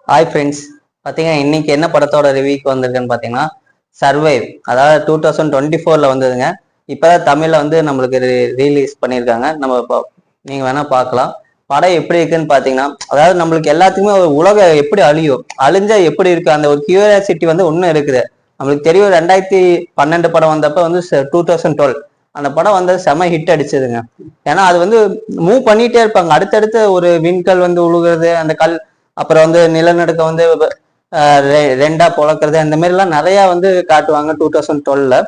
Hi friends. பார்த்தீங்கன்னா இன்னைக்கு என்ன படத்தோட ரிவ்யூக்கு வந்திருக்குன்னு பார்த்தீங்கன்னா சர்வைவ். அதாவது 2024 வந்ததுங்க. இப்போதான் தமிழில் வந்து நம்மளுக்கு ரீலீஸ் பண்ணியிருக்காங்க. நம்ம இப்போ நீங்கள் வேணால் பார்க்கலாம். படம் எப்படி இருக்குன்னு பார்த்தீங்கன்னா, அதாவது நம்மளுக்கு எல்லாத்துக்குமே ஒரு உலகம் எப்படி அழியும், அழிஞ்சா எப்படி இருக்கு, அந்த ஒரு கியூரியாசிட்டி வந்து ஒன்றும் இருக்குது. நம்மளுக்கு தெரியும் 2012 படம் வந்தப்ப வந்து 2012 அந்த படம் வந்து செம ஹிட் அடிச்சதுங்க. ஏன்னா அது வந்து மூவ் பண்ணிட்டே இருப்பாங்க. அடுத்தடுத்து ஒரு விண்கல் வந்து உழுகுறது, அந்த கல், அப்புறம் வந்து நிலநடுக்க வந்து ரெண்டா பொழக்கிறது, அந்த மாதிரி எல்லாம் நிறைய வந்து காட்டுவாங்க 2012.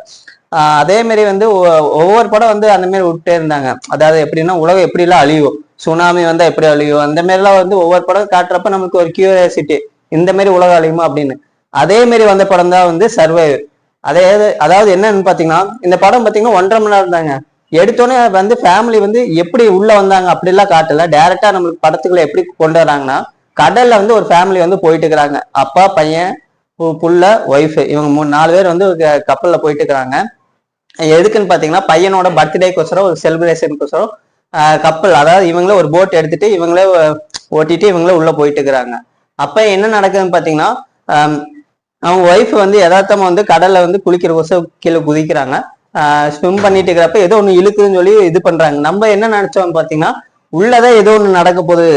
அதே மாதிரி வந்து ஒவ்வொரு படம் வந்து அந்த மாதிரி விட்டே இருந்தாங்க. அதாவது எப்படின்னா உலகம் எப்படி எல்லாம் அழியும், சுனாமி வந்தா எப்படி அழியும், அந்த மாதிரி எல்லாம் வந்து ஒவ்வொரு படம் காட்டுறப்ப நமக்கு ஒரு கியூரியாசிட்டி, இந்த மாதிரி உலகம் அழியுமா அப்படின்னு. அதே மாதிரி வந்த படம் தான் வந்து சர்வைவ். அதே அதாவது என்னன்னு பாத்தீங்கன்னா, இந்த படம் பாத்தீங்கன்னா 1.5 மணி நேரம் தாங்க. எடுத்தோடனே வந்து ஃபேமிலி வந்து எப்படி உள்ள வந்தாங்க அப்படிலாம் காட்டல. டைரக்டா நம்மளுக்கு படத்துக்குள்ள எப்படி கொண்டு வராங்கன்னா, கடல்ல வந்து ஒரு ஃபேமிலி வந்து போயிட்டு இருக்கிறாங்க. அப்பா, பையன், புள்ள, ஒய்ஃப், இவங்க 4 பேர் வந்து கப்பல்ல போயிட்டு இருக்கிறாங்க. எதுக்குன்னு பாத்தீங்கன்னா பையனோட பர்த்டேக்கோசரம், ஒரு செலிப்ரேஷனுக்கோசரம் கப்பல், அதாவது இவங்களே ஒரு போட் எடுத்துட்டு இவங்களே ஓட்டிட்டு இவங்களே உள்ள போயிட்டு இருக்கிறாங்க. அப்ப என்ன நடக்குதுன்னு பாத்தீங்கன்னா, அவங்க ஒய்ஃப் வந்து யதார்த்தமா வந்து கடல்ல வந்து குளிக்கிறக்கோசரம் கீழே குதிக்கிறாங்க. ஸ்விம் பண்ணிட்டு இருக்கிறப்ப ஏதோ ஒண்ணு இழுக்குதுன்னு சொல்லி இது பண்றாங்க. நம்ம என்ன நினைச்சோம்னு பாத்தீங்கன்னா, உள்ளதான் ஏதோ ஒண்ணு நடக்க போகுது,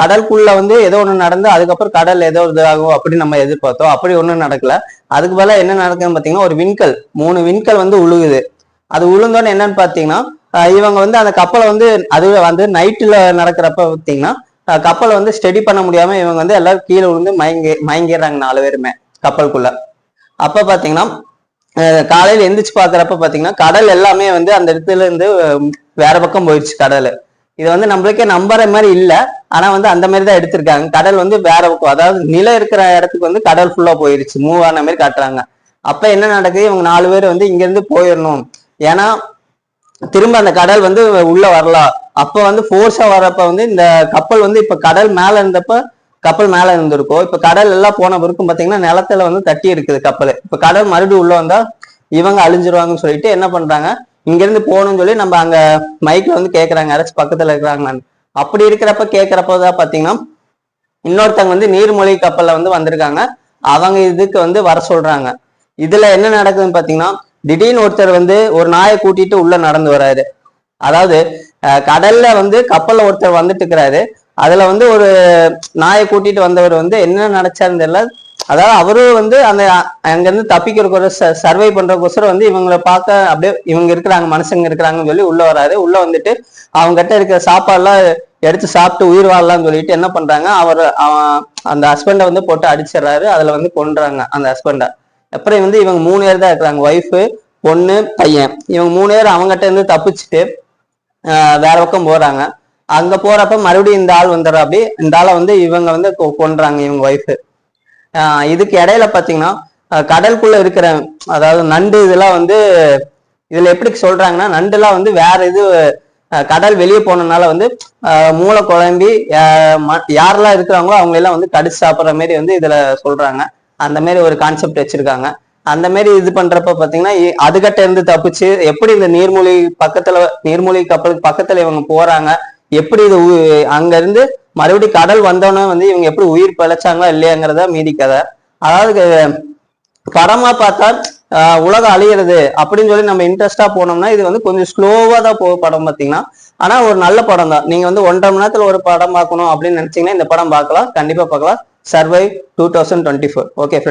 கடலுக்குள்ள வந்து ஏதோ ஒண்ணு நடந்து அதுக்கப்புறம் கடல் ஏதோ இது ஆகும் அப்படின்னு நம்ம எதிர்பார்த்தோம். அப்படி ஒண்ணும் நடக்கல. அதுக்கு பதிலா என்ன நடக்குதுன்னு பாத்தீங்கன்னா, ஒரு விண்கல், 3 விண்கல் வந்து உழுகுது. அது உளுந்தோன்னு என்னன்னு பாத்தீங்கன்னா, இவங்க வந்து அந்த கப்பலை வந்து, அதுவே வந்து நைட்டுல நடக்கிறப்ப பாத்தீங்கன்னா கப்பலை வந்து ஸ்டெடி பண்ண முடியாம இவங்க வந்து எல்லாரும் கீழே விழுந்து மயங்கிடுறாங்க 4 பேருமே கப்பலுக்குள்ள. அப்ப பாத்தீங்கன்னா காலையில எந்திரிச்சு பாக்குறப்ப பாத்தீங்கன்னா கடல் எல்லாமே வந்து அந்த இடத்துல இருந்து வேற பக்கம் போயிடுச்சு கடல். இது வந்து நம்மளுக்கே நம்புற மாதிரி இல்ல, ஆனா வந்து அந்த மாதிரி தான் எடுத்திருக்காங்க. கடல் வந்து வேற பக்கம், அதாவது நிலம் இருக்கிற இடத்துக்கு வந்து கடல் ஃபுல்லா போயிருச்சு, மூவ் ஆன மாதிரி காட்டுறாங்க. அப்ப என்ன நடக்குது, இவங்க 4 பேர் வந்து இங்க இருந்து போயிடணும், ஏன்னா திரும்ப அந்த கடல் வந்து உள்ள வரலாம். அப்ப வந்து ஃபோர்ஸா வர்றப்ப வந்து இந்த கப்பல் வந்து இப்ப கடல் மேல இருந்தப்ப கப்பல் மேல இருந்திருக்கும். இப்ப கடல் எல்லாம் போன பிறக்கும் பாத்தீங்கன்னா நிலத்துல வந்து தட்டி இருக்குது கப்பல். இப்ப கடல் மறுபடியும் உள்ள வந்தா இவங்க அழிஞ்சிருவாங்கன்னு சொல்லிட்டு என்ன பண்றாங்க, இங்க இருந்து போகணும்னு சொல்லி நம்ம அங்க மைக்ல வந்து கேக்குறாங்க, யாராச்சும் பக்கத்துல இருக்கிறாங்களான்னு. அப்படி இருக்கிறப்ப கேட்கறப்பதான் பாத்தீங்கன்னா இன்னொருத்தவங்க வந்து நீர்மூழ்கி கப்பல்ல வந்து வந்திருக்காங்க. அவங்க இதுக்கு வந்து வர சொல்றாங்க. இதுல என்ன நடக்குதுன்னு பாத்தீங்கன்னா, திடீர்னு ஒருத்தர் வந்து ஒரு நாயை கூட்டிட்டு உள்ள நடந்து வராரு. அதாவது கடல்ல வந்து கப்பல்ல ஒருத்தர் வந்துட்டு இருக்கிறாரு. அதுல வந்து ஒரு நாயை கூட்டிட்டு வந்தவர் வந்து என்ன நினைச்சாருன்னு தெரியல. அதாவது அவரும் வந்து அந்த அங்க இருந்து தப்பிக்கிறதுக்கு சர்வை பண்றதுக்கோசரம் வந்து இவங்களை பார்க்க அப்படியே இவங்க இருக்கிறாங்க, மனுஷங்க இருக்கிறாங்கன்னு சொல்லி உள்ள வராரு. உள்ள வந்துட்டு அவங்க கிட்ட இருக்கிற சாப்பாடுலாம் எடுத்து சாப்பிட்டு உயிர் வாழலாம்னு சொல்லிட்டு என்ன பண்றாங்க, அந்த ஹஸ்பண்டை வந்து போட்டு அடிச்சிடறாரு. அதுல வந்து கொன்றாங்க அந்த ஹஸ்பண்டை. அப்புறம் வந்து இவங்க 3 பேர் தான் இருக்கிறாங்க, ஒய்ஃபு, பொண்ணு, பையன். இவங்க 3 பேர் அவங்ககிட்ட இருந்து தப்பிச்சுட்டு வேற பக்கம் போறாங்க. அங்க போறப்ப மறுபடியும் இந்த ஆள் வந்துடுறா. அப்படி இந்த ஆளை வந்து இவங்க வந்து கொன்றாங்க, இவங்க ஒய்ஃபு. இதுக்கு இடையில பாத்தீங்கன்னா கடலுக்குள்ள இருக்கிற, அதாவது நண்டு இதெல்லாம் வந்து இதுல எப்படி சொல்றாங்கன்னா, நண்டுலாம் வந்து வேற இது கடல் வெளியே போனதுனால வந்து மூளை குழம்பி யாரெல்லாம் இருக்கிறாங்களோ அவங்க எல்லாம் வந்து கடிச்சு சாப்பிட்ற மாதிரி வந்து இதுல சொல்றாங்க. அந்த மாதிரி ஒரு கான்செப்ட் வச்சிருக்காங்க. அந்த மாதிரி இது பண்றப்ப பாத்தீங்கன்னா அதுகிட்ட இருந்து தப்பிச்சு எப்படி இந்த நீர்மூழ்கி கப்பலுக்கு பக்கத்துல இவங்க போறாங்க, எப்படி இது அங்க இருந்து மறுபடியும் கடல் வந்தோன்னே வந்து இவங்க எப்படி உயிர் பிழைச்சாங்களா இல்லையாங்கிறத மீதி கதை. அதாவது படமா பார்த்தா உலகம் அழியிறது அப்படின்னு சொல்லி நம்ம இன்ட்ரெஸ்டா போனோம்னா இது வந்து கொஞ்சம் ஸ்லோவா தான் போகும் படம் பாத்தீங்கன்னா. ஆனா ஒரு நல்ல படம் தான். நீங்க வந்து 1.5 மணி நேரத்துல ஒரு படம் பார்க்கணும் அப்படின்னு நினைச்சீங்கன்னா இந்த படம் பார்க்கலாம், கண்டிப்பா பார்க்கலாம். சர்வை 2024. Okay friends.